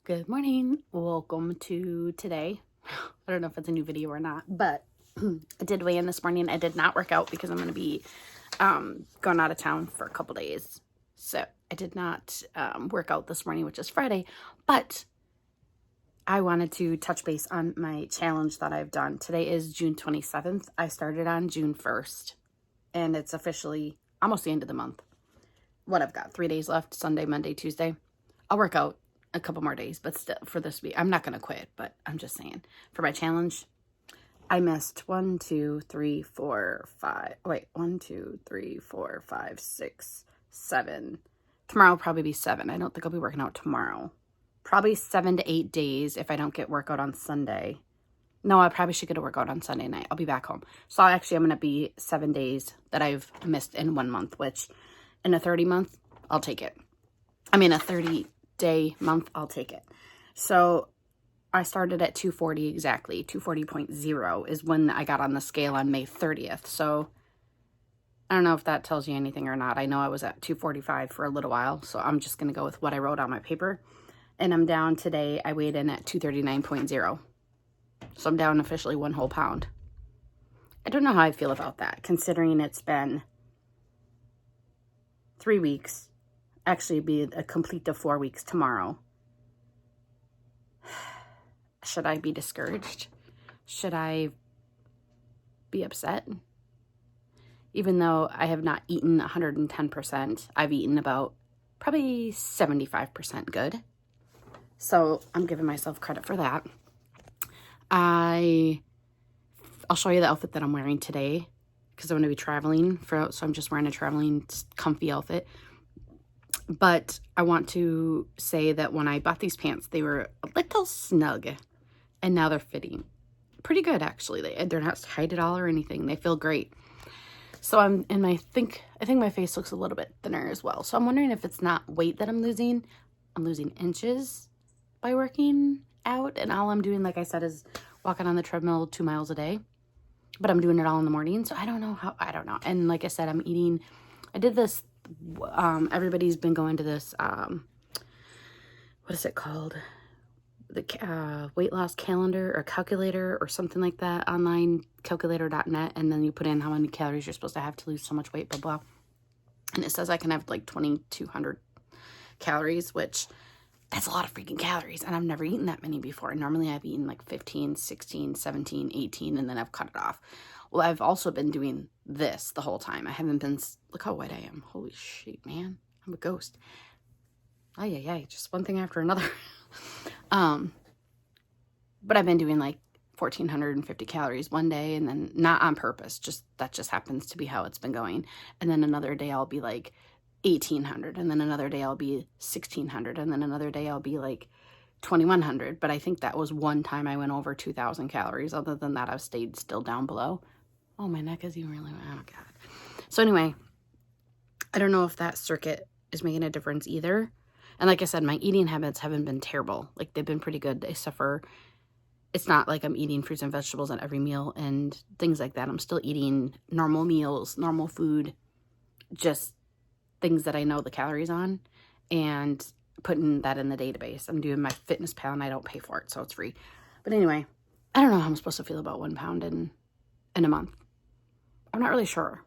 Good morning. Welcome to today. I don't know if it's a new video or not, but I did weigh in this morning. I did not work out because I'm going to be going out of town for a couple days. So I did not work out this morning, which is Friday, but I wanted to touch base on my challenge that I've done. Today is June 27th. I started on June 1st, and it's officially almost the end of the month. What I've got, 3 days left, Sunday, Monday, Tuesday. I'll work out a couple more days, but still for this week, I'm not going to quit, but I'm just saying for my challenge, I missed 1, 2, 3, 4, 5. Wait, 1, 2, 3, 4, 5, 6, 7. Tomorrow will probably be 7. I don't think I'll be working out tomorrow. Probably 7 to 8 days if I don't get workout on Sunday. No, I probably should get a workout on Sunday night. I'll be back home. So I'm going to be 7 days that I've missed in 1 month, which in a 30 month, I'll take it. I mean, a 30-day month, I'll take it. So I started at 240 exactly. 240.0 is when I got on the scale on May 30th. So I don't know if that tells you anything or not. I know I was at 245 for a little while, so I'm just going to go with what I wrote on my paper. And I'm down today. I weighed in at 239.0. So I'm down officially 1 whole pound. I don't know how I feel about that, considering it's been 3 weeks. Actually be a complete of 4 weeks tomorrow. Should I be discouraged? Should I be upset? Even though I have not eaten 110%, I've eaten about probably 75% good. So I'm giving myself credit for that. I'll show you the outfit that I'm wearing today because I'm going to be traveling, so I'm just wearing a traveling comfy outfit. But I want to say that when I bought these pants, they were a little snug, and now they're fitting pretty good, actually. They're not tight at all or anything. They feel great. So I think my face looks a little bit thinner as well. So I'm wondering if it's not weight that I'm losing. I'm losing inches by working out, and all I'm doing, like I said, is walking on the treadmill 2 miles a day. But I'm doing it all in the morning, so I don't know. And like I said, I did this. Everybody's been going to this, what is it called? The weight loss calendar or calculator or something like that, online calculator.net, and then you put in how many calories you're supposed to have to lose so much weight, blah, blah. And it says I can have like 2,200 calories, which that's a lot of freaking calories, and I've never eaten that many before. Normally I've eaten like 15, 16, 17, 18, and then I've cut it off. Well, I've also been doing this the whole time. I haven't been, look how white I am. Holy shit, man. I'm a ghost. Ay, just one thing after another. But I've been doing like 1,450 calories one day, and then not on purpose, that just happens to be how it's been going. And then another day I'll be like 1,800, and then another day I'll be 1,600, and then another day I'll be like 2,100. But I think that was one time I went over 2,000 calories. Other than that, I've stayed still down below. Oh, my neck is even really, oh God. So anyway, I don't know if that circuit is making a difference either. And like I said, my eating habits haven't been terrible. Like, they've been pretty good. They suffer. It's not like I'm eating fruits and vegetables at every meal and things like that. I'm still eating normal meals, normal food, just things that I know the calories on, and putting that in the database. I'm doing my FitnessPal, and I don't pay for it, so it's free. But anyway, I don't know how I'm supposed to feel about 1 pound in a month. I'm not really sure.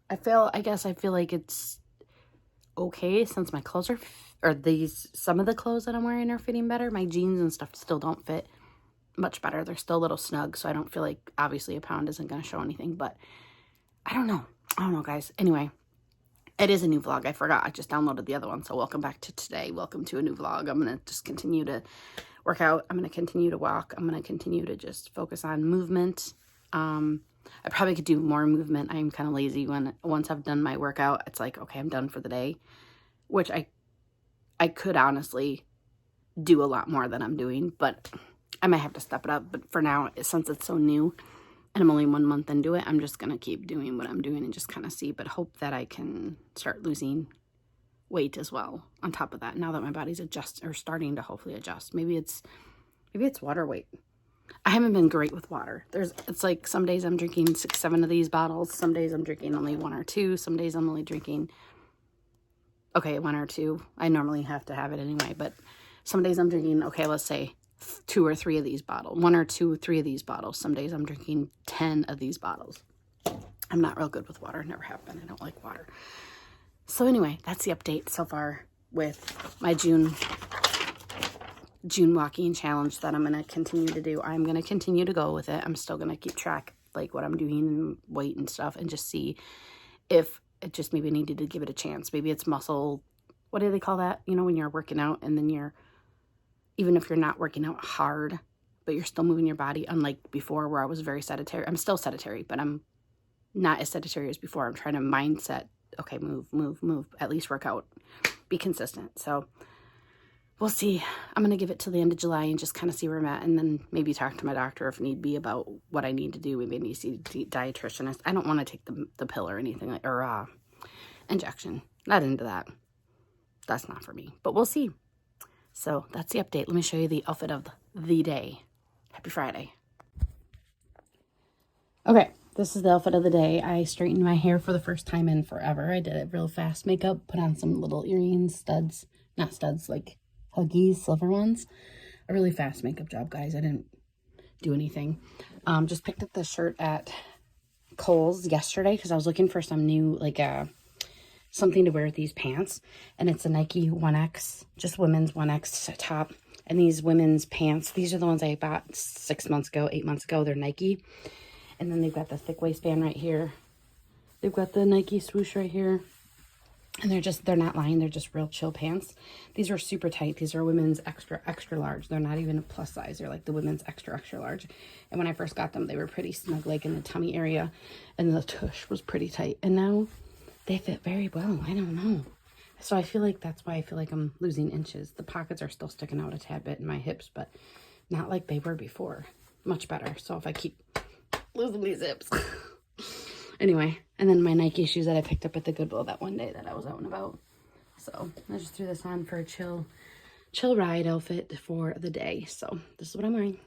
I feel like it's okay since my clothes some of the clothes that I'm wearing are fitting better. My jeans and stuff still don't fit much better. They're still a little snug, so I don't feel like, obviously, a pound isn't going to show anything, but I don't know, guys. Anyway, it is a new vlog. I forgot. I just downloaded the other one, so welcome back to today. Welcome to a new vlog. I'm going to just continue to work out. I'm going to continue to walk. I'm going to continue to just focus on movement. I probably could do more movement. I'm kind of lazy. Once I've done my workout, it's like, okay, I'm done for the day, which I could honestly do a lot more than I'm doing, but I might have to step it up. But for now, since it's so new and I'm only 1 month into it, I'm just going to keep doing what I'm doing and just kind of see, but hope that I can start losing weight as well on top of that, now that my body's starting to hopefully adjust. Maybe it's water weight. I haven't been great with water. It's like some days I'm drinking 6, 7 of these bottles. Some days I'm drinking only 1 or 2. Some days I'm only drinking, 1 or 2. I normally have to have it anyway, but Some days I'm drinking, okay, let's say 2 or 3 of these bottles. 1 or 2 or 3 of these bottles. Some days I'm drinking 10 of these bottles. I'm not real good with water. Never have been. I don't like water. So anyway, that's the update so far with my June walking challenge that I'm going to continue to do. I'm going to continue to go with it. I'm still going to keep track like what I'm doing and weight and stuff, and just see if it just maybe needed to give it a chance. Maybe it's muscle, what do they call that? You know, when you're working out and then you're, even if you're not working out hard, but you're still moving your body, unlike before where I was very sedentary. I'm still sedentary, but I'm not as sedentary as before. I'm trying to mindset, okay, move, at least work out, be consistent. So we'll see. I'm going to give it till the end of July and just kind of see where I'm at, and then maybe talk to my doctor if need be about what I need to do. Maybe need to see a dietitian. I don't want to take the pill or anything, like, or injection. Not into that. That's not for me, but we'll see. So that's the update. Let me show you the outfit of the day. Happy Friday. Okay, this is the outfit of the day. I straightened my hair for the first time in forever. I did it real fast makeup, put on some little earrings, studs, not studs, like Huggies, silver ones. A really fast makeup job, guys. I didn't do anything. Just picked up this shirt at Kohl's yesterday because I was looking for some new, like, something to wear with these pants. And it's a Nike 1X, just women's 1X top. And these women's pants, these are the ones I bought 8 months ago. They're Nike. And then they've got the thick waistband right here. They've got the Nike swoosh right here. And they're not lined. They're just real chill pants. These are super tight. These are women's extra large. They're not even a plus size. They're like the women's extra large. And when I first got them, they were pretty snug, like in the tummy area. And the tush was pretty tight. And now they fit very well. I don't know. So I feel like that's why I feel like I'm losing inches. The pockets are still sticking out a tad bit in my hips, but not like they were before. Much better. So if I keep losing these hips. Anyway, and then my Nike shoes that I picked up at the Goodwill that one day that I was out and about. So I just threw this on for a chill ride outfit for the day. So this is what I'm wearing.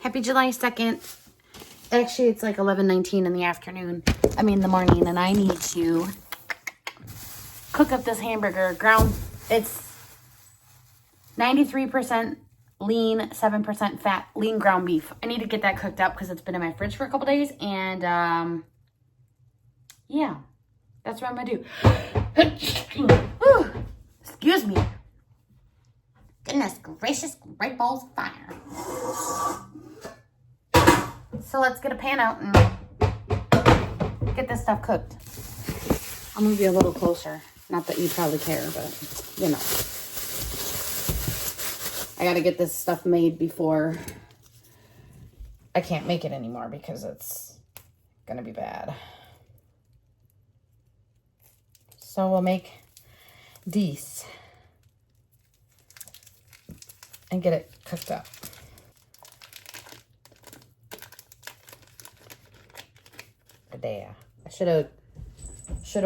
Happy July 2nd. Actually, it's like 11:19 in the afternoon. I mean, the morning, and I need to cook up this hamburger. It's 93% lean, 7% fat, lean ground beef. I need to get that cooked up because it's been in my fridge for a couple days. And, yeah, that's what I'm going to do. Excuse me. Goodness gracious, great balls of fire. So let's get a pan out and get this stuff cooked. I'm gonna be a little closer. Not that you probably care, but you know. I gotta get this stuff made before I can't make it anymore because it's gonna be bad. So we'll make these and get it cooked up. There. I shoulda,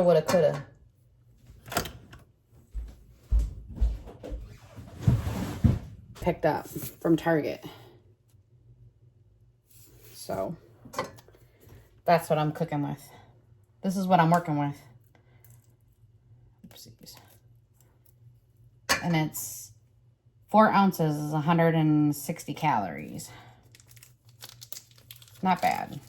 woulda, coulda. Picked up from Target. So that's what I'm cooking with. This is what I'm working with. Oopsies. And it's 4 ounces is 160 calories. Not bad.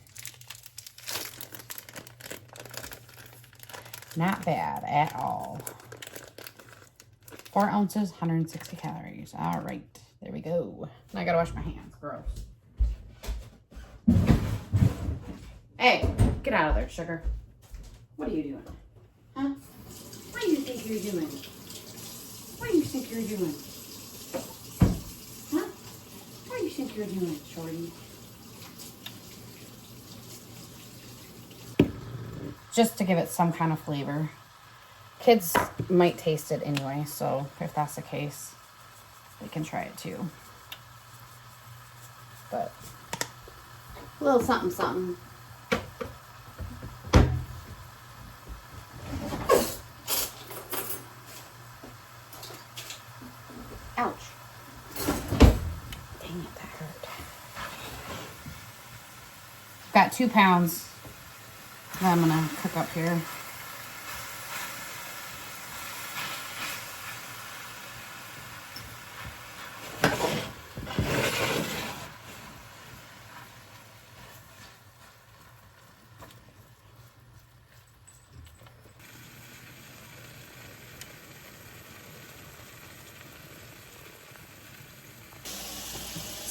Not bad at all. 4 ounces, 160 calories. All right, there we go. Now I gotta wash my hands. Gross. Hey, get out of there, sugar. What are you doing? Huh? What do you think you're doing? What do you think you're doing? Huh? What do you think you're doing, shorty? Just to give it some kind of flavor. Kids might taste it anyway, so if that's the case, they can try it too. But a little something, something. Ouch. Dang it, that hurt. Got 2 pounds that I'm gonna cook up here.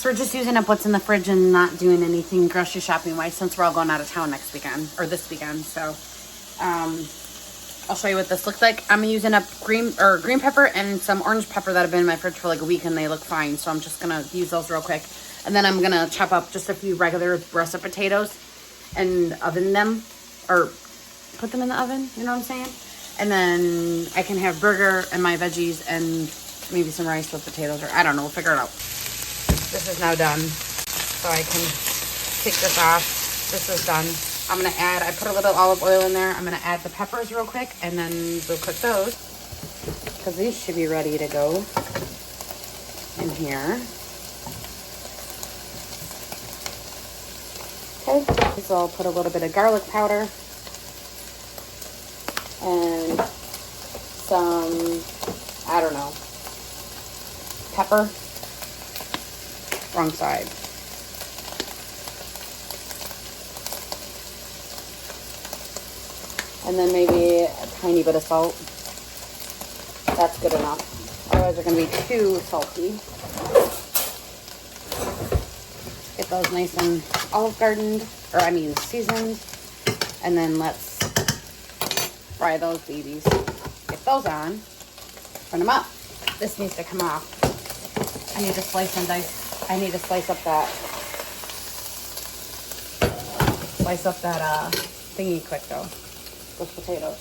So we're just using up what's in the fridge and not doing anything grocery shopping wise since we're all going out of town next weekend or this weekend. So I'll show you what this looks like. I'm using up green pepper and some orange pepper that have been in my fridge for like a week and they look fine. So I'm just gonna use those real quick. And then I'm gonna chop up just a few regular russet potatoes and oven them or put them in the oven, you know what I'm saying? And then I can have burger and my veggies and maybe some rice with potatoes, or I don't know, we'll figure it out. This is now done, so I can take this off. This is done. I'm gonna add, I put a little olive oil in there. I'm gonna add the peppers real quick and then we'll cook those because these should be ready to go in here. Okay, so I'll put a little bit of garlic powder and some, I don't know, pepper. Wrong side. And then maybe a tiny bit of salt. That's good enough. Otherwise they're going to be too salty. Get those nice and Olive Gardened, or I mean seasoned. And then let's fry those babies. Get those on. Turn them up. This needs to come off. I need to slice and dice. I need to slice up that thingy quick though. Those potatoes.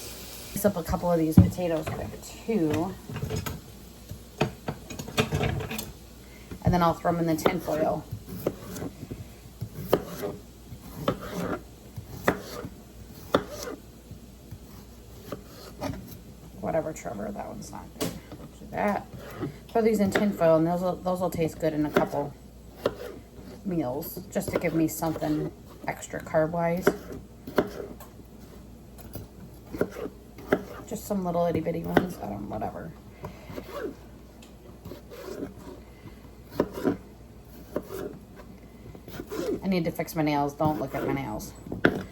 Slice up a couple of these potatoes quick too. And then I'll throw them in the tin foil. Whatever, Trevor, that one's not good. Do that. Throw these in tin foil, and those will taste good in a couple meals, just to give me something extra carb-wise. Just some little itty-bitty ones, whatever. I need to fix my nails. Don't look at my nails. I'm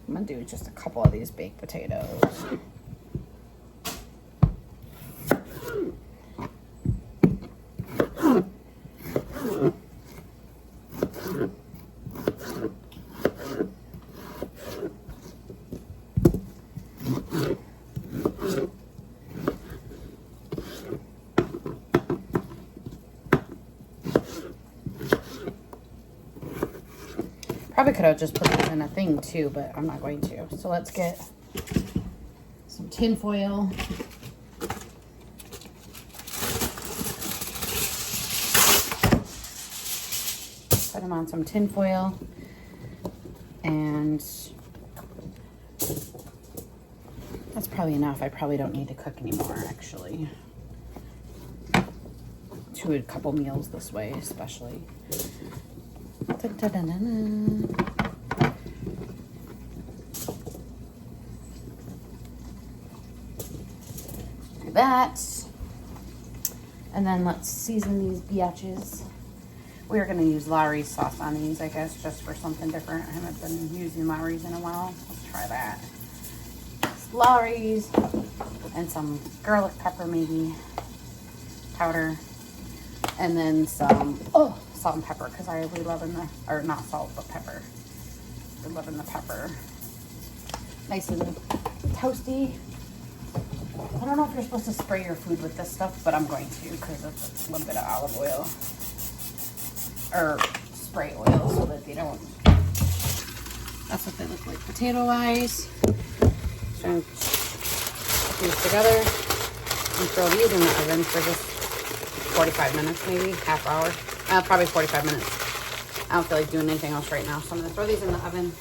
gonna do just a couple of these baked potatoes. probably could have just put these in a thing too, but I'm not going to. So let's get some tin foil. Put them on some tin foil. And that's probably enough. I probably don't need to cook anymore, actually. To a couple meals this way, especially. Do that. And then let's season these biatches. We're going to use Lawry's sauce on these, I guess, just for something different. I haven't been using Lawry's in a while. Let's try that. It's Lawry's and some garlic pepper, maybe powder, and then some salt and pepper, because I really love or not salt, but pepper. I'm loving the pepper. Nice and toasty. I don't know if you're supposed to spray your food with this stuff, but I'm going to, because it's a little bit of olive oil. Or spray oil, so that they don't. That's what they look like potato-wise. So put these together and throw these in the oven for just 45 minutes, maybe half hour. Probably 45 minutes. I don't feel like doing anything else right now, so I'm gonna throw these in the oven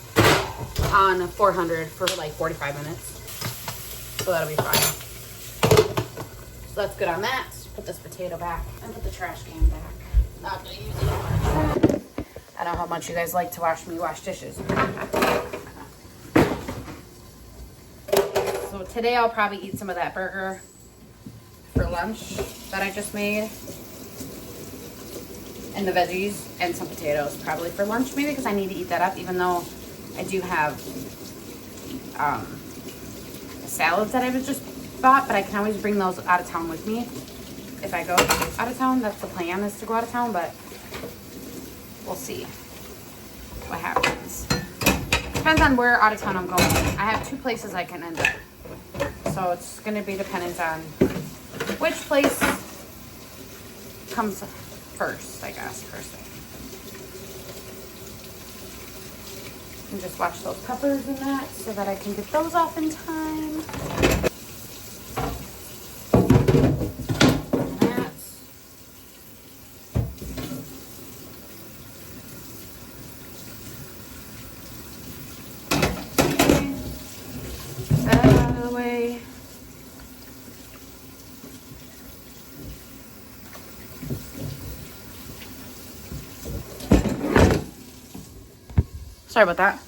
on 400 for like 45 minutes. So that'll be fine. So that's good on that. Put this potato back and put the trash can back. Not gonna use it anymore. I know how much you guys like to watch me wash dishes. So today I'll probably eat some of that burger for lunch that I just made. And the veggies and some potatoes probably for lunch, maybe, because I need to eat that up, even though I do have salads that I was just bought, but I can always bring those out of town with me. If I go out of town, that's the plan, is to go out of town, but we'll see what happens. Depends on where out of town I'm going. I have 2 places I can end up. So it's going to be dependent on which place comes first, I guess, first thing. And just watch those peppers and that so that I can get those off in time. Sorry about that.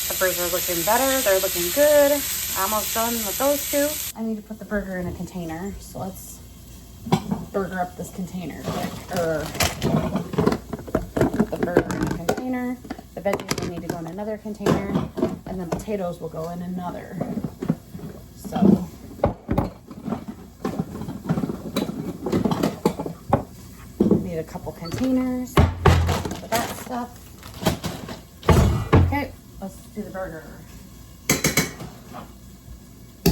Peppers are looking better. They're looking good. Almost done with those 2. I need to put the burger in a container. So let's burger up this container quick. Put the burger in a container. The veggies will need to go in another container. And then potatoes will go in another. So need a couple containers for that stuff. Okay, let's do the burger. I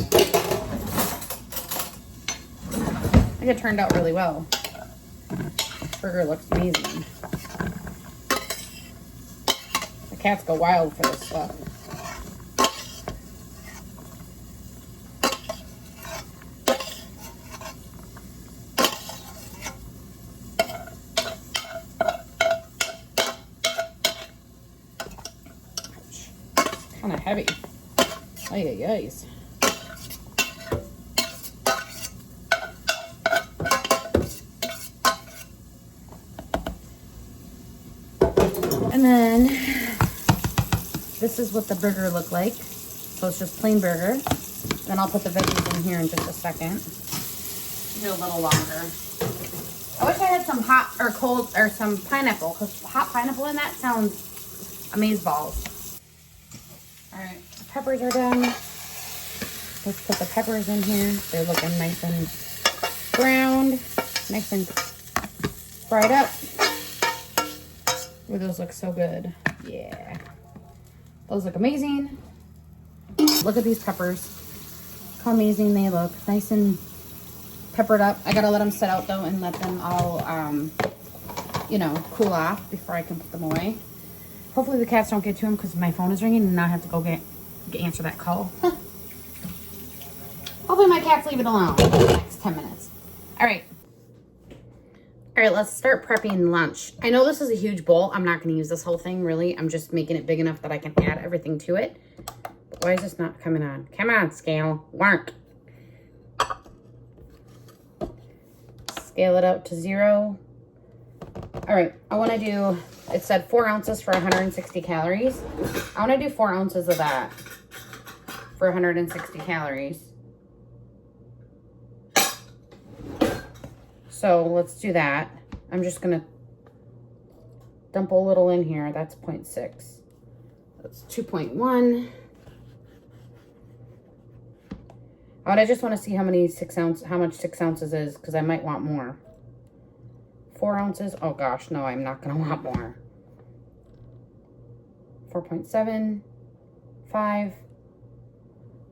think it turned out really well. Burger looks amazing. The cats go wild for this stuff. Kind of heavy. Ay, ay, ay. And then this is what the burger looked like. So it's just plain burger. Then I'll put the veggies in here in just a second. Do a little longer. I wish I had some hot or cold or some pineapple, because hot pineapple in that sounds amazeballs. All right, the peppers are done. Let's put the peppers in here. They're looking nice and browned, nice and fried up. Ooh, those look so good. Yeah, those look amazing. Look at these peppers. How amazing they look. Nice and peppered up. I gotta let them sit out though and let them all, you know, cool off before I can put them away. Hopefully the cats don't get to him because my phone is ringing and now I have to go answer that call. Hopefully my cats leave it alone for the next 10 minutes. All right. All right, let's start prepping lunch. I know this is a huge bowl. I'm not going to use this whole thing, really. I'm just making it big enough that I can add everything to it. But why is this not coming on? Come on, scale. Work. Scale it out to 0. All right, I want to do, it said 4 ounces for 160 calories. I want to do 4 ounces of that for 160 calories. So let's do that. I'm just going to dump a little in here. That's 0.6. That's 2.1. I just want to see how much 6 ounces is, because I might want more. 4 ounces. Oh gosh, no, I'm not going to want more. 4.7, 5,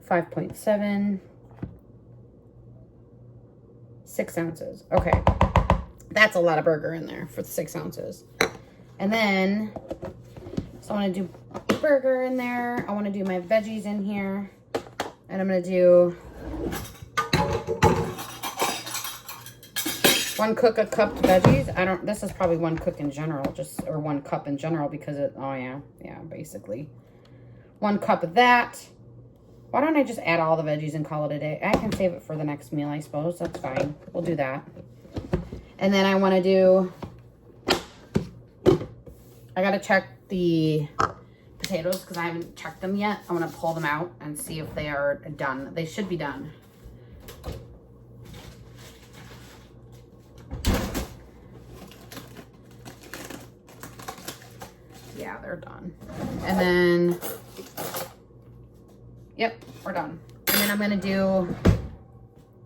5.7, 6 ounces. Okay. That's a lot of burger in there for 6 ounces. And then, so I want to do burger in there. I want to do my veggies in here. And I'm going to do 1 cup of cupped veggies. This is probably 1 cook in general, or 1 cup in general because yeah, basically. 1 cup of that. Why don't I just add all the veggies and call it a day? I can save it for the next meal, I suppose. That's fine. We'll do that. And then I want to do, I got to check the potatoes because I haven't checked them yet. I want to pull them out and see if they are done. They should be done. Yeah, they're done. And then, yep, we're done. And then I'm going to do,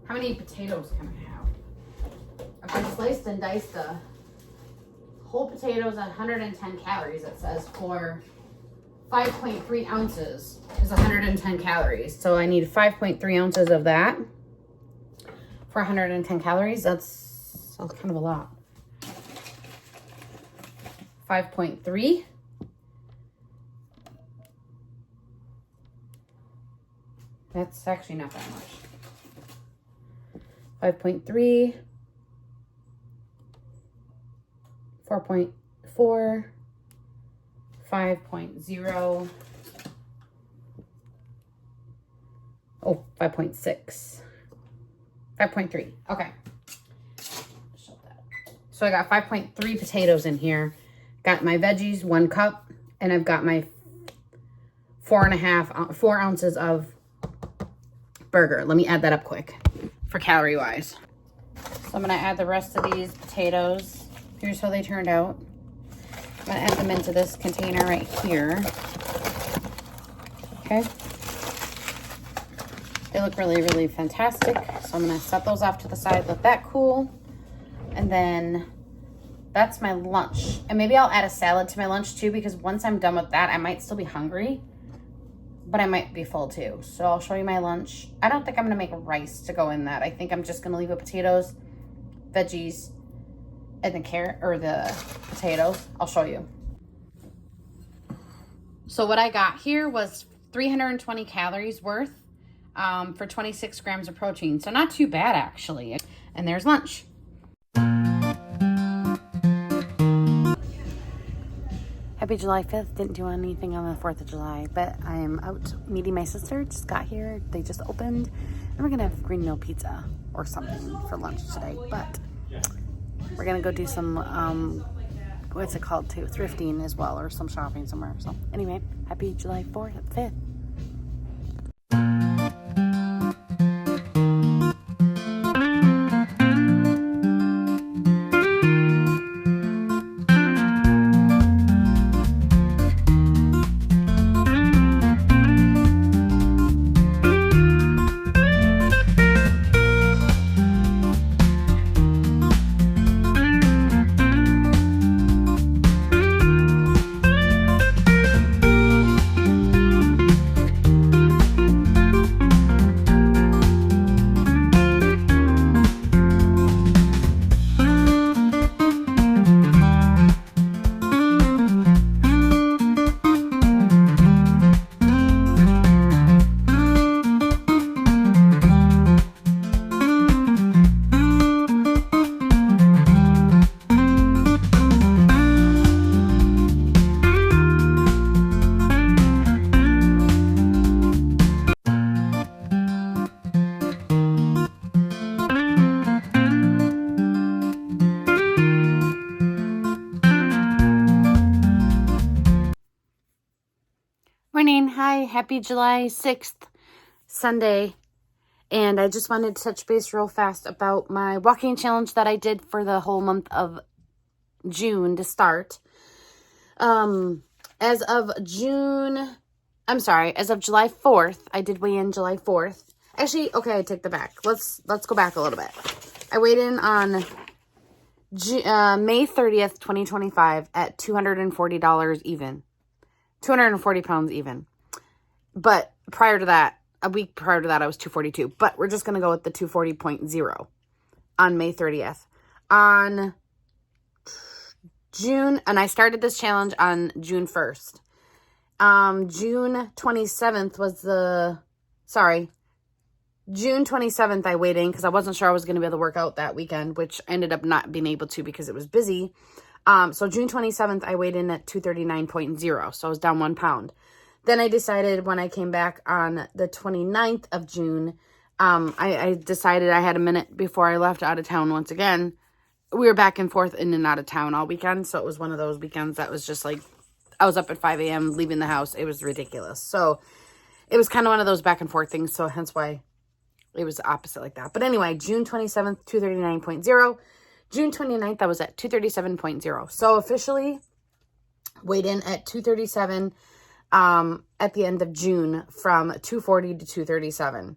how many potatoes can I have? I sliced and diced the whole potatoes at 110 calories, it says, for 5.3 ounces is 110 calories. So I need 5.3 ounces of that for 110 calories. That's kind of a lot. 5.3. That's actually not that much. 5.3. 4.4, 5.0, oh, 5.6, 5.3, okay. So I got 5.3 potatoes in here, got my veggies, 1 cup, and I've got my 4 ounces of burger. Let me add that up quick for calorie wise. So I'm gonna add the rest of these potatoes. Here's how they turned out. I'm gonna add them into this container right here. Okay. They look really, really fantastic. So I'm gonna set those off to the side, let that cool. And then that's my lunch. And maybe I'll add a salad to my lunch too, because once I'm done with that, I might still be hungry, but I might be full too. So I'll show you my lunch. I don't think I'm gonna make rice to go in that. I think I'm just gonna leave it potatoes, veggies, and the carrot or the potatoes. I'll show you. So what I got here was 320 calories worth for 26 grams of protein. So not too bad actually. And there's lunch. Happy July 5th. Didn't do anything on the 4th of July, but I am out meeting my sister. Just got here. They just opened. And we're going to have green meal pizza or something for lunch today. But we're going to go do some, what's it called too? Thrifting as well, or some shopping somewhere. So anyway, happy July 4th, 5th. Morning. Hi. Happy July 6th, Sunday. And I just wanted to touch base real fast about my walking challenge that I did for the whole month of June to start. As of July 4th, I did weigh in July 4th. Actually, okay, I take that back. Let's go back a little bit. I weighed in on May 30th, 2025 at $240 even. 240 pounds even. But prior to that, a week prior to that, I was 242. But we're just going to go with the 240.0 on May 30th. On June, and I started this challenge on June 1st. June 27th, I weighed in because I wasn't sure I was going to be able to work out that weekend, which I ended up not being able to because it was busy. So June 27th, I weighed in at 239.0, so I was down 1 pound. Then I decided when I came back on the 29th of June, I decided I had a minute before I left out of town once again. We were back and forth in and out of town all weekend, so it was one of those weekends that was just like, I was up at 5 a.m. leaving the house. It was ridiculous. So it was kind of one of those back and forth things, so hence why it was the opposite like that. But anyway, June 27th, 239.0. June 29th, I was at 237.0. So officially weighed in at 237 at the end of June from 240 to 237.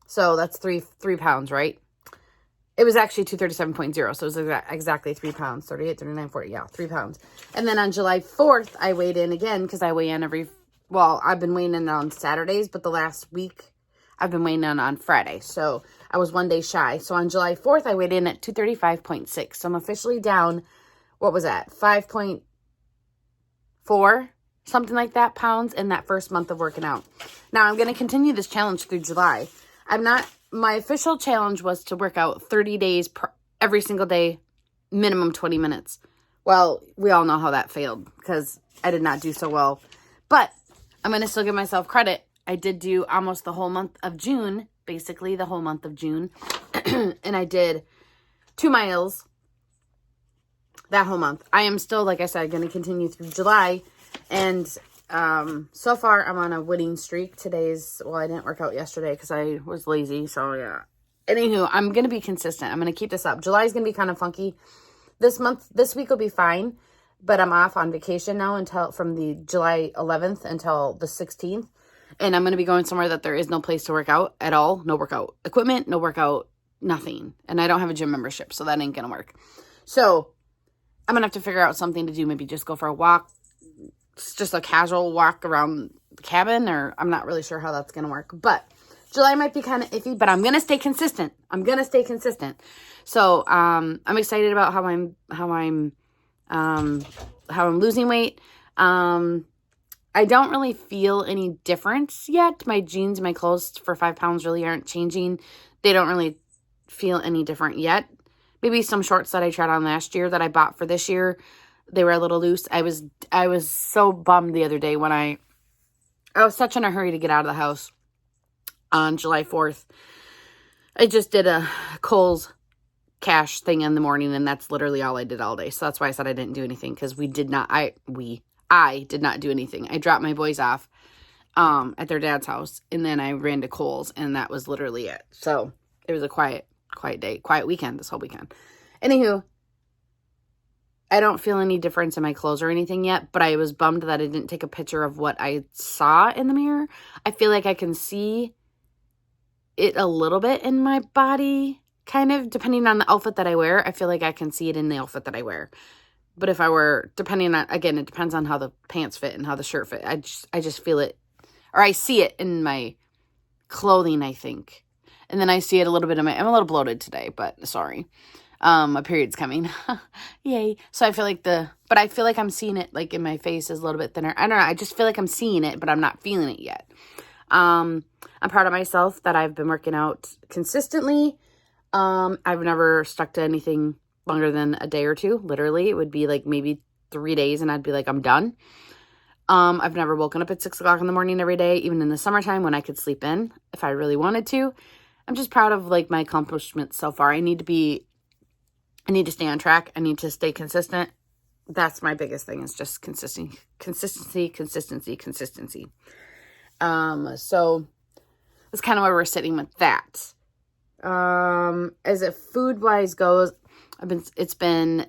So that's three pounds, right? It was actually 237.0. So it was exactly 3 pounds. 38, 39, 40. Yeah, 3 pounds. And then on July 4th, I weighed in again because I weigh in I've been weighing in on Saturdays, but the last week I've been weighing in on Friday. So I was 1 day shy. So on July 4th, I weighed in at 235.6. So I'm officially down, what was that? 5.4, something like that, pounds in that first month of working out. Now I'm going to continue this challenge through July. My official challenge was to work out 30 days every single day, minimum 20 minutes. Well, we all know how that failed because I did not do so well. But I'm going to still give myself credit. I did do almost the whole month of June, basically the whole month of June. And I did 2 miles that whole month. I am still, like I said, going to continue through July. And so far, I'm on a winning streak. I didn't work out yesterday because I was lazy. So, yeah. Anywho, I'm going to be consistent. I'm going to keep this up. July is going to be kind of funky. This week will be fine. But I'm off on vacation now from the July 11th until the 16th. And I'm going to be going somewhere that there is no place to work out at all. No workout equipment, no workout, nothing. And I don't have a gym membership, so that ain't going to work. So I'm going to have to figure out something to do. Maybe just go for a walk. It's just a casual walk around the cabin, or I'm not really sure how that's going to work. But July might be kind of iffy, but I'm going to stay consistent. So I'm excited about how I'm losing weight. I don't really feel any difference yet. My jeans, my clothes for 5 pounds really aren't changing. They don't really feel any different yet. Maybe some shorts that I tried on last year that I bought for this year, they were a little loose. I was so bummed the other day when I was such in a hurry to get out of the house on July 4th. I just did a Kohl's cash thing in the morning, and that's literally all I did all day. So that's why I said I didn't do anything, because I did not do anything. I dropped my boys off at their dad's house, and then I ran to Kohl's, and that was literally it. So it was a quiet day, quiet weekend this whole weekend. Anywho, I don't feel any difference in my clothes or anything yet, but I was bummed that I didn't take a picture of what I saw in the mirror. I feel like I can see it a little bit in my body, kind of, depending on the outfit that I wear. I feel like I can see it in the outfit that I wear. But if I were, depending on, again, it depends on how the pants fit and how the shirt fit. I just feel it, or I see it in my clothing, I think. And then I see it a little bit I'm a little bloated today, but sorry. My period's coming. Yay. So I feel like but I feel like I'm seeing it, like in my face is a little bit thinner. I don't know. I just feel like I'm seeing it, but I'm not feeling it yet. I'm proud of myself that I've been working out consistently. I've never stuck to anything longer than a day or two. Literally, it would be like maybe 3 days and I'd be like, I'm done. I've never woken up at 6 o'clock in the morning every day, even in the summertime when I could sleep in if I really wanted to. I'm just proud of like my accomplishments so far. I need to stay on track. I need to stay consistent. that's my biggest thing, is just consistency. So that's kind of where we're sitting with that. As it food wise goes, it's been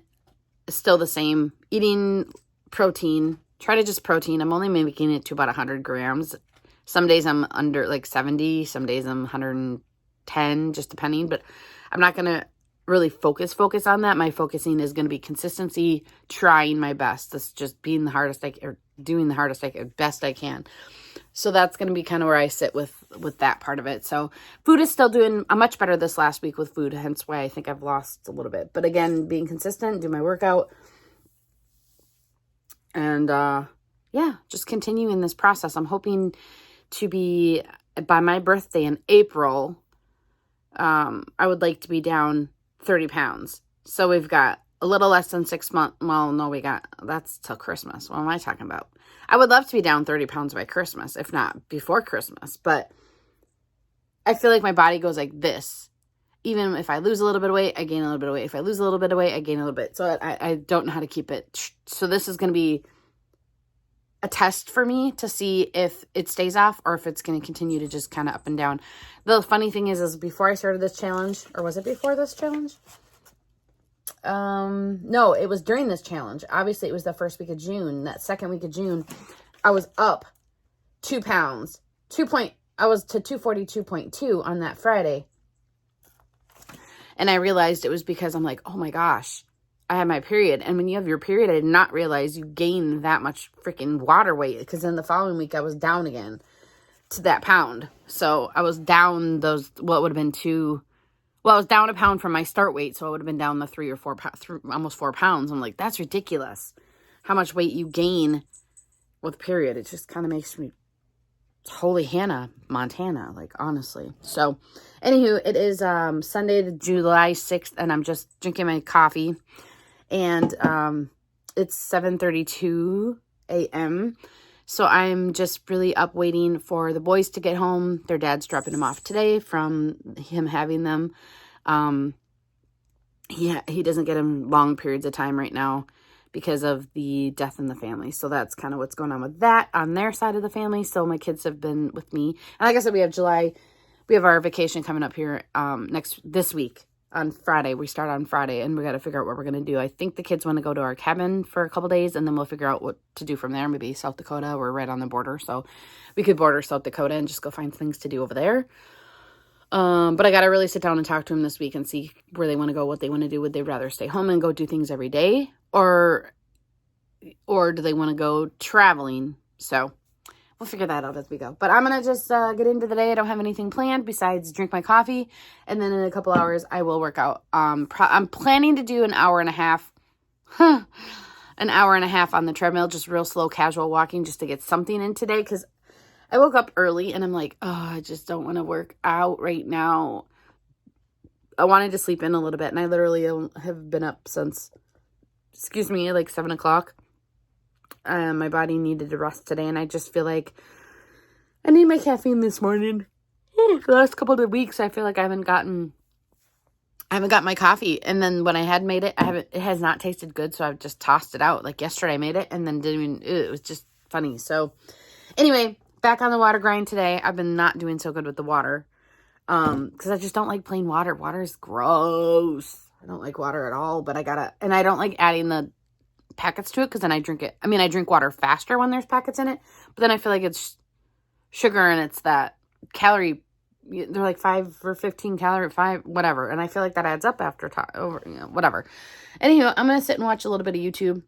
still the same. Eating protein, try to just protein. I'm only making it to about 100 grams. Some days I'm under like 70, some days I'm 110, just depending, but I'm not going to really focus on that. My focusing is going to be consistency, trying my best. That's just being the hardest doing the hardest best I can. So that's going to be kind of where I sit with that part of it. So food is still doing much better this last week with food, hence why I think I've lost a little bit. But again, being consistent, do my workout, and just continuing this process. I'm hoping to be, by my birthday in April, I would like to be down 30 pounds. So we've got a little less than 6 months. Well, no, that's till Christmas. What am I talking about? I would love to be down 30 pounds by Christmas, if not before Christmas. But I feel like my body goes like this. Even if I lose a little bit of weight, I gain a little bit of weight. If I lose a little bit of weight, I gain a little bit. So I don't know how to keep it. So this is going to be a test for me to see if it stays off or if it's going to continue to just kind of up and down. The funny thing is before I started this challenge, or was it before this challenge? No, it was during this challenge. Obviously, it was the first week of June. That second week of June, I was up 2 pounds. I was to 242.2 on that Friday. And I realized it was because I'm like, oh my gosh, I had my period. And when you have your period, I did not realize you gain that much freaking water weight, because then the following week I was down again to that pound. So I was down what would have been I was down a pound from my start weight. So I would have been down the 3 or 4 pounds, almost 4 pounds. I'm like, that's ridiculous how much weight you gain with period. It just kind of makes me holy Hannah Montana, like, honestly. So anywho, it is Sunday, July 6th, and I'm just drinking my coffee. And it's 7:32 a.m. So I'm just really up waiting for the boys to get home. Their dad's dropping them off today from him having them. He doesn't get them long periods of time right now because of the death in the family. So that's kind of what's going on with that on their side of the family. So my kids have been with me. And like I said, we have our vacation coming up here this week. On Friday. We start on Friday, and we got to figure out what we're going to do. I think the kids want to go to our cabin for a couple days, and then we'll figure out what to do from there. Maybe South Dakota. We're right on the border, so we could border South Dakota and just go find things to do over there. But I got to really sit down and talk to them this week and see where they want to go, what they want to do. Would they rather stay home and go do things every day, or do they want to go traveling? So we'll figure that out as we go. But I'm going to just get into the day. I don't have anything planned besides drink my coffee. And then in a couple hours, I will work out. I'm planning to do an hour and a half. An hour and a half on the treadmill. Just real slow, casual walking just to get something in today. Because I woke up early and I'm like, I just don't want to work out right now. I wanted to sleep in a little bit. And I literally have been up since, like 7 o'clock. My body needed to rest today, and I just feel like I need my caffeine this morning. The last couple of weeks, I feel like I haven't gotten my coffee, and then when I had made it, it has not tasted good, so I've just tossed it out. Like yesterday, I made it, and then it was just funny. So anyway, back on the water grind today. I've been not doing so good with the water, because I just don't like plain water. Water is gross. I don't like water at all, but and I don't like adding the packets to it, because then I drink it. I drink water faster when there's packets in it, but then I feel like it's sugar and it's that calorie. They're like 5 or 15 calorie, 5, whatever. And I feel like that adds up after whatever. Anyway, I'm going to sit and watch a little bit of YouTube,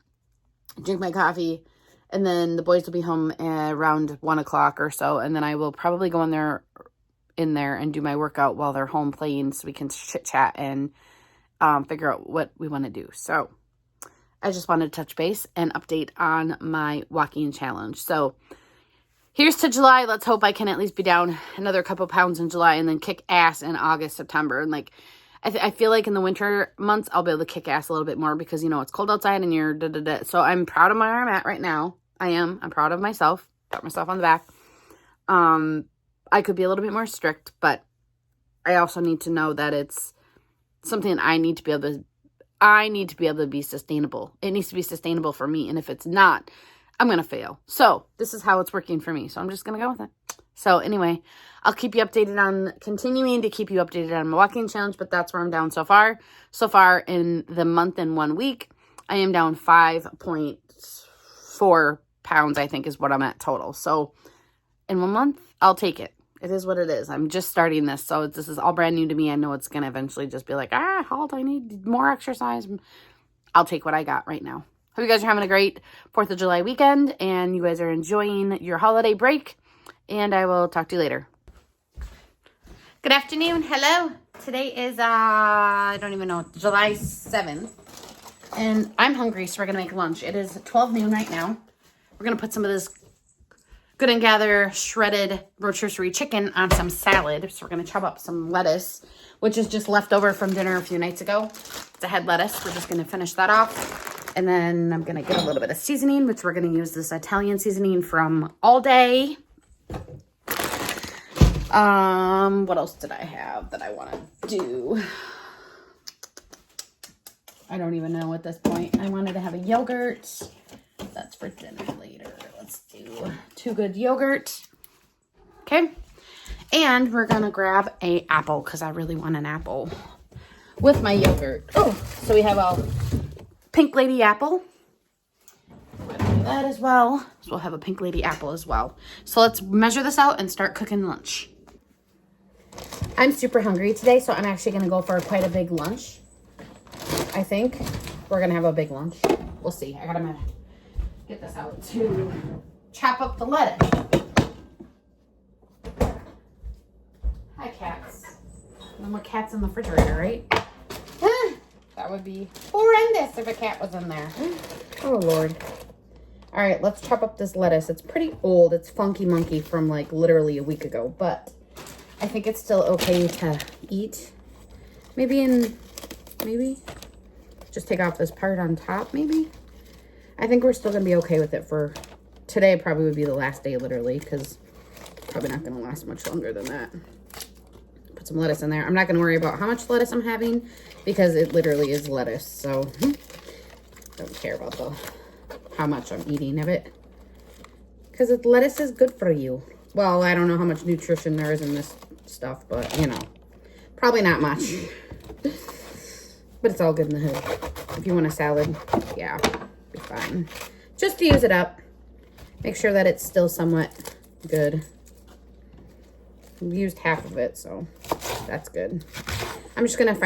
drink my coffee, and then the boys will be home around 1 o'clock or so. And then I will probably go in there and do my workout while they're home playing, so we can chit chat and figure out what we want to do. So I just wanted to touch base and update on my walking challenge. So here's to July. Let's hope I can at least be down another couple pounds in July, and then kick ass in August, September. And like, I feel like in the winter months, I'll be able to kick ass a little bit more, because, it's cold outside and you're da-da-da. So I'm proud of where I'm at right now. I'm proud of myself. Pat myself on the back. I could be a little bit more strict, but I also need to know that it's something I need to be able to I need to be able to be sustainable. It needs to be sustainable for me. And if it's not, I'm going to fail. So this is how it's working for me. So I'm just going to go with it. So anyway, I'll keep you updated on continuing to keep you updated on my walking challenge, but that's where I'm down so far. So far in the month and 1 week, I am down 5.4 pounds, I think is what I'm at total. So in 1 month, I'll take it. It is what it is. I'm just starting this. So this is all brand new to me. I know it's going to eventually just be like, halt, I need more exercise. I'll take what I got right now. Hope you guys are having a great 4th of July weekend and you guys are enjoying your holiday break. And I will talk to you later. Good afternoon. Hello. Today is, I don't even know, July 7th. And I'm hungry, so we're going to make lunch. It is 12 noon right now. We're going to put some of this Good and Gather shredded rotisserie chicken on some salad. So we're going to chop up some lettuce, which is just left over from dinner a few nights ago. It's a head lettuce. We're just going to finish that off. And then I'm going to get a little bit of seasoning, which we're going to use this Italian seasoning from All Day. What else did I have that I want to do? I don't even know at this point. I wanted to have a yogurt. That's for dinner later. Let's do 2 good yogurt. Okay. And we're going to grab a apple because I really want an apple with my yogurt. Oh, so we have a Pink Lady apple. We're going to do that as well. So we'll have a Pink Lady apple as well. So let's measure this out and start cooking lunch. I'm super hungry today, so I'm actually going to go for quite a big lunch. I think we're going to have a big lunch. We'll see. I got to get this out to chop up the lettuce. Hi, cats. No more cats in the refrigerator, right? That would be horrendous if a cat was in there. Oh, Lord. All right, let's chop up this lettuce. It's pretty old. It's funky monkey from like literally a week ago, but I think it's still okay to eat. Maybe just take off this part on top, maybe. I think we're still going to be okay with it for today. Probably would be the last day, literally, because probably not going to last much longer than that. Put some lettuce in there. I'm not going to worry about how much lettuce I'm having because it literally is lettuce. So don't care about how much I'm eating of it because lettuce is good for you. Well, I don't know how much nutrition there is in this stuff, but you know, probably not much. But it's all good in the hood. If you want a salad, yeah, be fine. Just to use it up. Make sure that it's still somewhat good. I've used half of it, so that's good. I'm just going to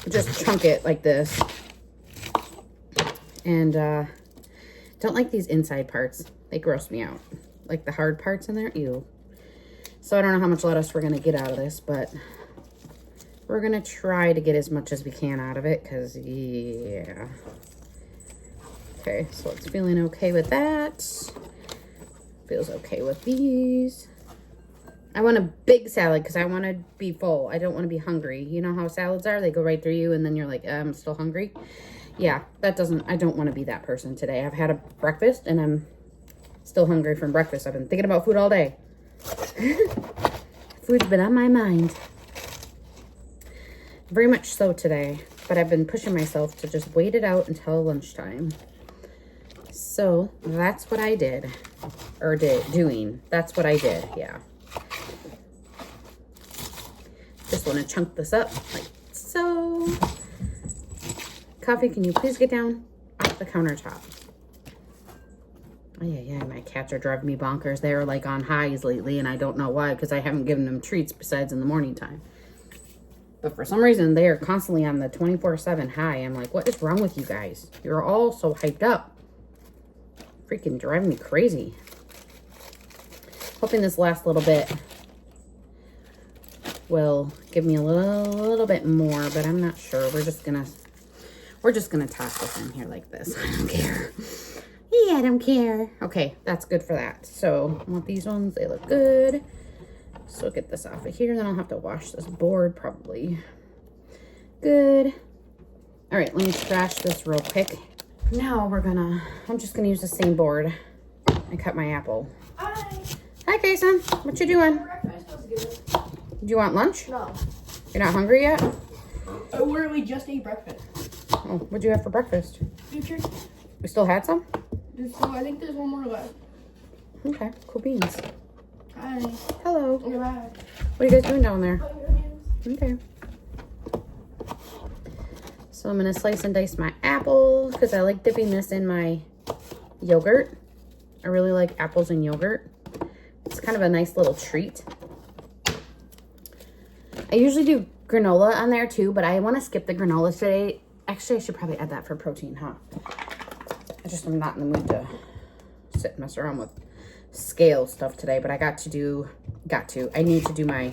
just chunk it like this. And don't like these inside parts. They gross me out. Like the hard parts in there, ew. So I don't know how much lettuce we're going to get out of this, but we're going to try to get as much as we can out of it because, yeah. Okay, so it's feeling okay with that. Feels okay with these. I want a big salad because I want to be full. I don't want to be hungry. You know how salads are? They go right through you and then you're like, I'm still hungry. Yeah, I don't want to be that person today. I've had a breakfast and I'm still hungry from breakfast. I've been thinking about food all day. Food's been on my mind. Very much so today, but I've been pushing myself to just wait it out until lunchtime. So that's what I did, that's what I did, yeah. Just want to chunk this up like so. Coffee, can you please get down off the countertop? Oh, yeah, my cats are driving me bonkers. They're like on highs lately, and I don't know why, because I haven't given them treats besides in the morning time. But for some reason, they are constantly on the 24/7 high. I'm like, what is wrong with you guys? You're all so hyped up. Freaking driving me crazy. Hoping this last little bit will give me a little bit more, but I'm not sure. We're just gonna toss this in here like this. I don't care. Yeah, I don't care. Okay, that's good for that. So I want these ones. They look good. So get this off of here. Then I'll have to wash this board probably. Good. All right, let me trash this real quick. Now I'm just gonna use the same board and cut my apple. Hi. Hi, Kason. What you doing? Do you want lunch? No. You're not hungry yet? I literally just ate breakfast. Oh, what'd you have for breakfast? Future. We still had some? I think there's one more left. Okay, cool beans. Hi. Hello. You're back. What are you guys doing down there? Okay. So I'm going to slice and dice my apples because I like dipping this in my yogurt. I really like apples and yogurt. It's kind of a nice little treat. I usually do granola on there too, but I want to skip the granola today. Actually, I should probably add that for protein, huh? I'm not in the mood to sit and mess around with scale stuff today, but I I need to do my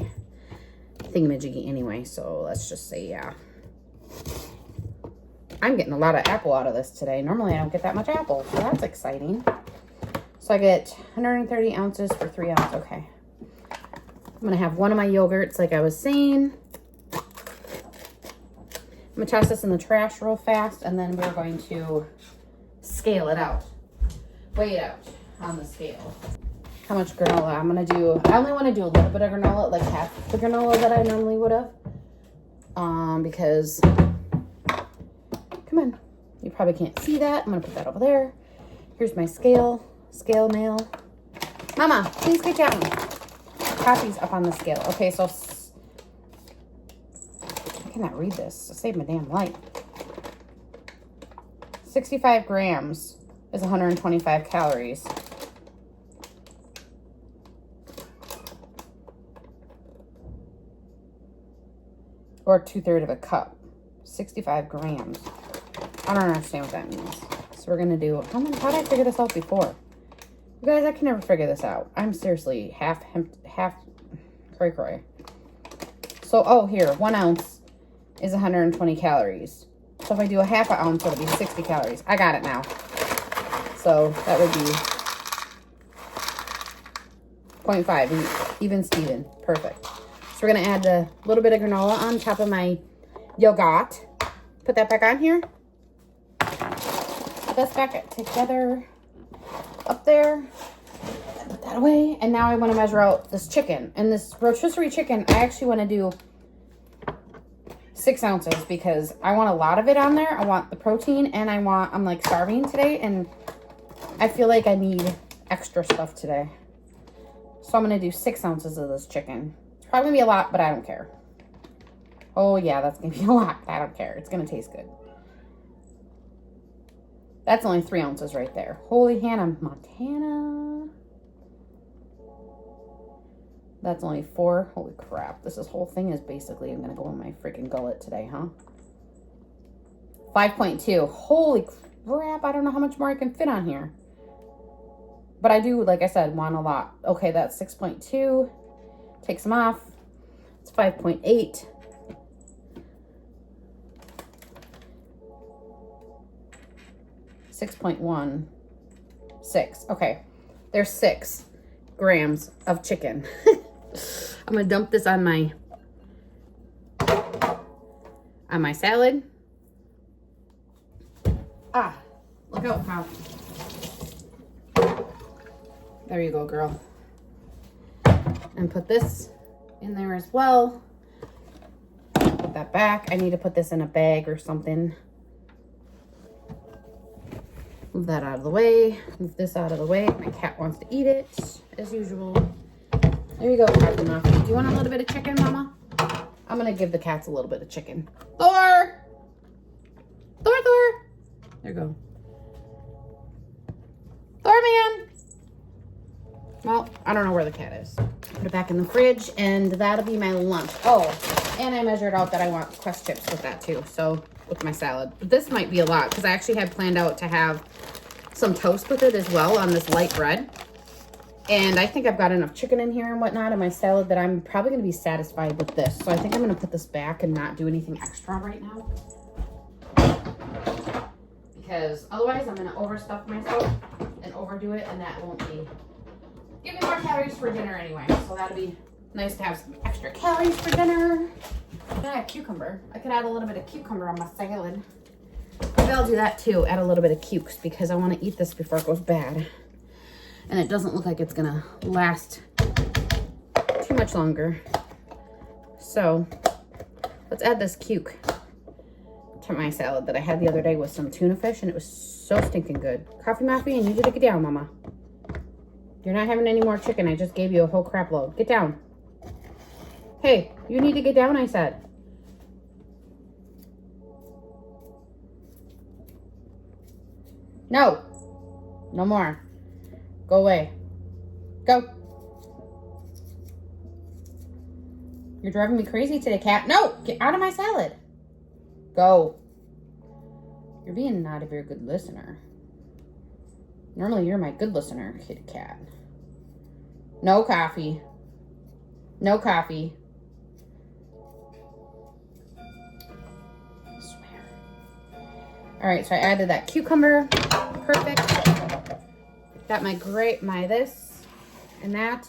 thingamajiggy anyway, so let's just say, yeah. I'm getting a lot of apple out of this today. Normally, I don't get that much apple, so that's exciting. So I get 130 ounces for 3 ounces. Okay. I'm going to have one of my yogurts, like I was saying. I'm going to toss this in the trash real fast, and then we're going to scale it out. Weigh it out on the scale. How much granola I'm going to do. I only want to do a little bit of granola, like half the granola that I normally would have. Because, come on. You probably can't see that. I'm going to put that over there. Here's my scale mail. Mama, please get down. Coffee's up on the scale. Okay, so I cannot read this. Save my damn life. 65 grams is 125 calories. Or 2/3 of a cup. 65 grams. I don't understand what that means. So we're going to do... How did I figure this out before? You guys, I can never figure this out. I'm seriously half cray. So, oh, here. 1 ounce is 120 calories. So if I do a half an ounce, it'll be 60 calories. I got it now. So that would be 0.5. Even Steven. Perfect. So we're going to add a little bit of granola on top of my yogurt. Put that back on here. Put this back together. Up there. Put that away. And now I want to measure out this chicken. And this rotisserie chicken, I actually want to do 6 ounces because I want a lot of it on there. I want the protein and I'm like starving today and I feel like I need extra stuff today. So I'm going to do 6 ounces of this chicken. It's probably going to be a lot, but I don't care. Oh yeah, that's going to be a lot. I don't care. It's going to taste good. That's only 3 ounces right there. Holy Hannah Montana. That's only 4. Holy crap. This whole thing is basically, I'm going to go in my freaking gullet today, huh? 5.2. Holy crap. I don't know how much more I can fit on here. But I do, like I said, want a lot. Okay, that's 6.2. Take some off. It's 5.8. $6.16. Okay, there's 6 grams of chicken. I'm gonna dump this on my salad. Ah, look out, pal. There you go, girl. And put this in there as well. Put that back. I need to put this in a bag or something. Move that out of the way. Move this out of the way. My cat wants to eat it, as usual. There you go, Captain Muffy. Do you want a little bit of chicken, Mama? I'm going to give the cats a little bit of chicken. Thor! Thor! There you go. Thor, man! Well, I don't know where the cat is. Put it back in the fridge, and that'll be my lunch. Oh, and I measured out that I want Quest chips with that, too. So, with my salad. But this might be a lot, because I actually had planned out to have some toast with it as well on this light bread. And I think I've got enough chicken in here and whatnot in my salad that I'm probably going to be satisfied with this. So I think I'm going to put this back and not do anything extra right now. Because otherwise I'm going to overstuff myself and overdo it, and that won't be... Give me more calories for dinner anyway. So that'll be nice to have some extra calories for dinner. And I have cucumber. I could add a little bit of cucumber on my salad. Maybe I'll do that too. Add a little bit of cukes because I want to eat this before it goes bad. And it doesn't look like it's going to last too much longer. So Let's add this cuke to my salad that I had the other day with some tuna fish, and it was so stinking good. Coffee Mafia, I need you to get down, Mama. You're not having any more chicken. I just gave you a whole crap load. Get down. Hey, you need to get down, I said. No. No more. Go away. Go. You're driving me crazy today, cat. No! Get out of my salad. Go. You're being not a very good listener. Normally, you're my good listener, kitty cat. No coffee. No coffee. I swear. All right, so I added that cucumber. Perfect. Got my this and that.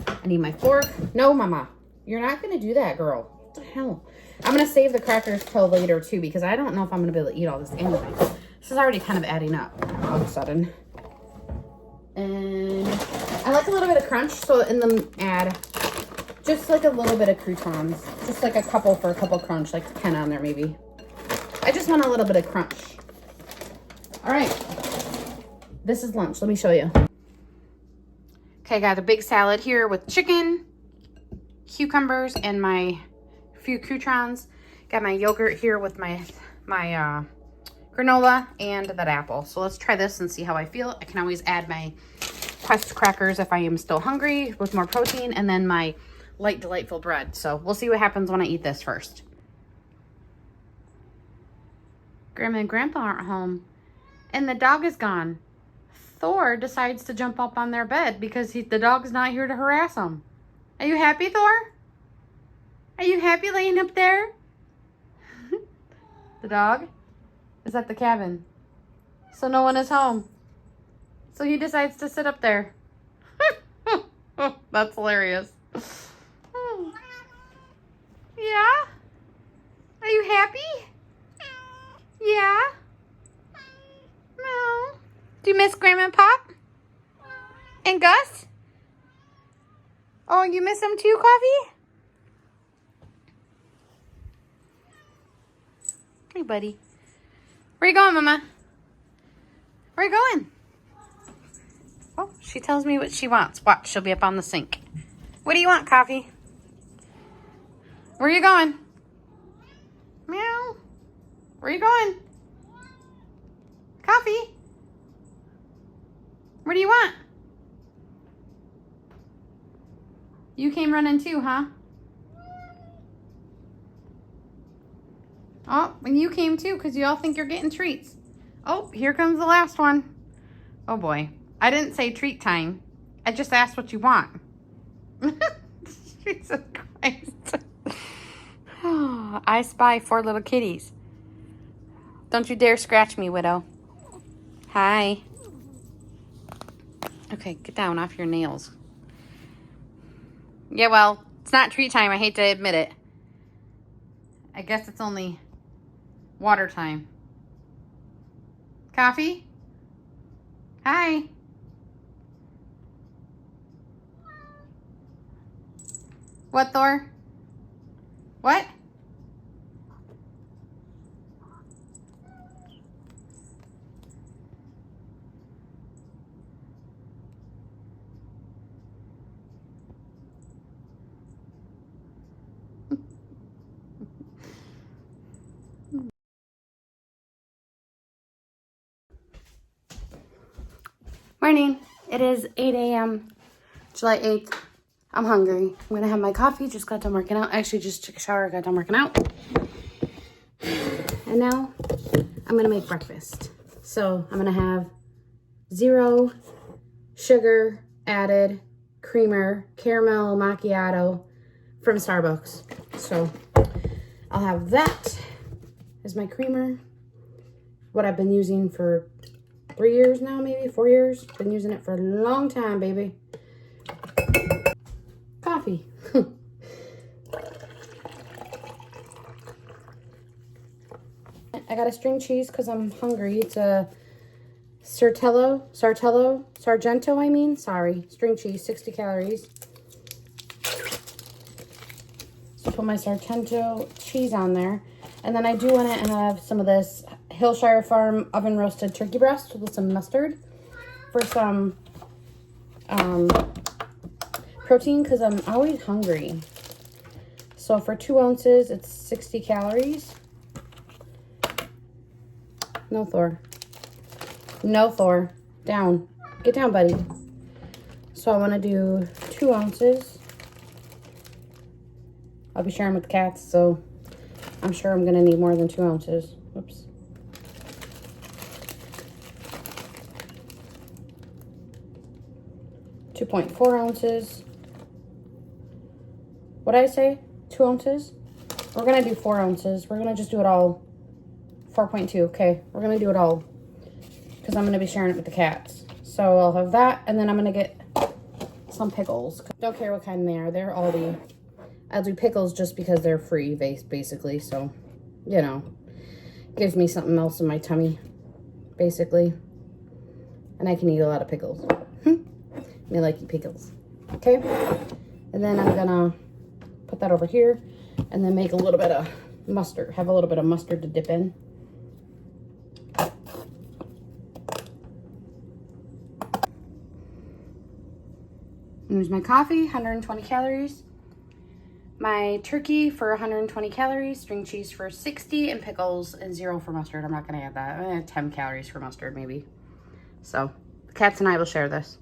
I need my fork. No, Mama. You're not going to do that, girl. What the hell? I'm going to save the crackers till later, too, because I don't know if I'm going to be able to eat all this anyway. This is already kind of adding up all of a sudden. And I like a little bit of crunch, so in the add just like a little bit of croutons. Just like a couple for a couple crunch, like 10 on there maybe. I just want a little bit of crunch. All right. This is lunch. Let me show you. Okay, I got a big salad here with chicken, cucumbers, and my few croutons. Got my yogurt here with my granola and that apple. So let's try this and see how I feel. I can always add my Quest crackers if I am still hungry with more protein, and then my light delightful bread. So we'll see what happens when I eat this first. Grandma and Grandpa aren't home, and the dog is gone. Thor decides to jump up on their bed because the dog's not here to harass him. Are you happy, Thor? Are you happy laying up there? The dog is at the cabin, so no one is home. So he decides to sit up there. That's hilarious. Yeah? Are you happy? Yeah? No. Do you miss Grandma and Pop? And Gus? Oh, you miss them too, Coffee? Hey, buddy. Where you going, Mama? Where you going? Oh, she tells me what she wants. Watch, she'll be up on the sink. What do you want, Coffee? Where you going? Meow. Where you going? Coffee. What do you want? You came running too, huh? Oh, and you came too because you all think you're getting treats. Oh, here comes the last one. Oh boy. I didn't say treat time. I just asked what you want. Jesus Christ. Oh, I spy 4 little kitties. Don't you dare scratch me, Widow. Hi. Okay, get down off your nails. Yeah, well, it's not treat time. I hate to admit it. I guess it's only water time. Coffee? Hi. What, Thor? What? Morning. It is 8 a.m. July 8th. I'm hungry. I'm gonna have my coffee. Just got done working out. Actually, just took a shower, got done working out. And now I'm gonna make breakfast. So I'm gonna have 0 sugar added creamer caramel macchiato from Starbucks. So I'll have that as my creamer. What I've been using for 3 years now, maybe 4 years. Been using it for a long time, baby. Coffee. I got a string cheese because I'm hungry. It's a Sargento, I mean. Sorry. String cheese, 60 calories. put my Sargento cheese on there. And then I do want to have some of this Hillshire Farm oven roasted turkey breast with some mustard for some protein, because I'm always hungry. So for 2 ounces, it's 60 calories. No, Thor. No, Thor. Down. Get down, buddy. So I want to do 2 ounces. I'll be sharing with the cats, so I'm sure I'm going to need more than 2 ounces. Whoops. .4 ounces. What'd I say? 2 ounces? We're going to do 4 ounces. We're going to just do it all. 4.2. Okay, we're going to do it all because I'm going to be sharing it with the cats. So I'll have that, and then I'm going to get some pickles. Don't care what kind they are. They're Aldi. I'll do pickles just because they're free, basically. So, you know, gives me something else in my tummy, basically. And I can eat a lot of pickles. I like eat pickles. Okay, and then I'm gonna put that over here, and then make a little bit of mustard. Have a little bit of mustard to dip in. There's my coffee, 120 calories. My turkey for 120 calories, string cheese for 60, and pickles and 0 for mustard. I'm not gonna add that. I'm gonna add 10 calories for mustard, maybe. So the cats and I will share this.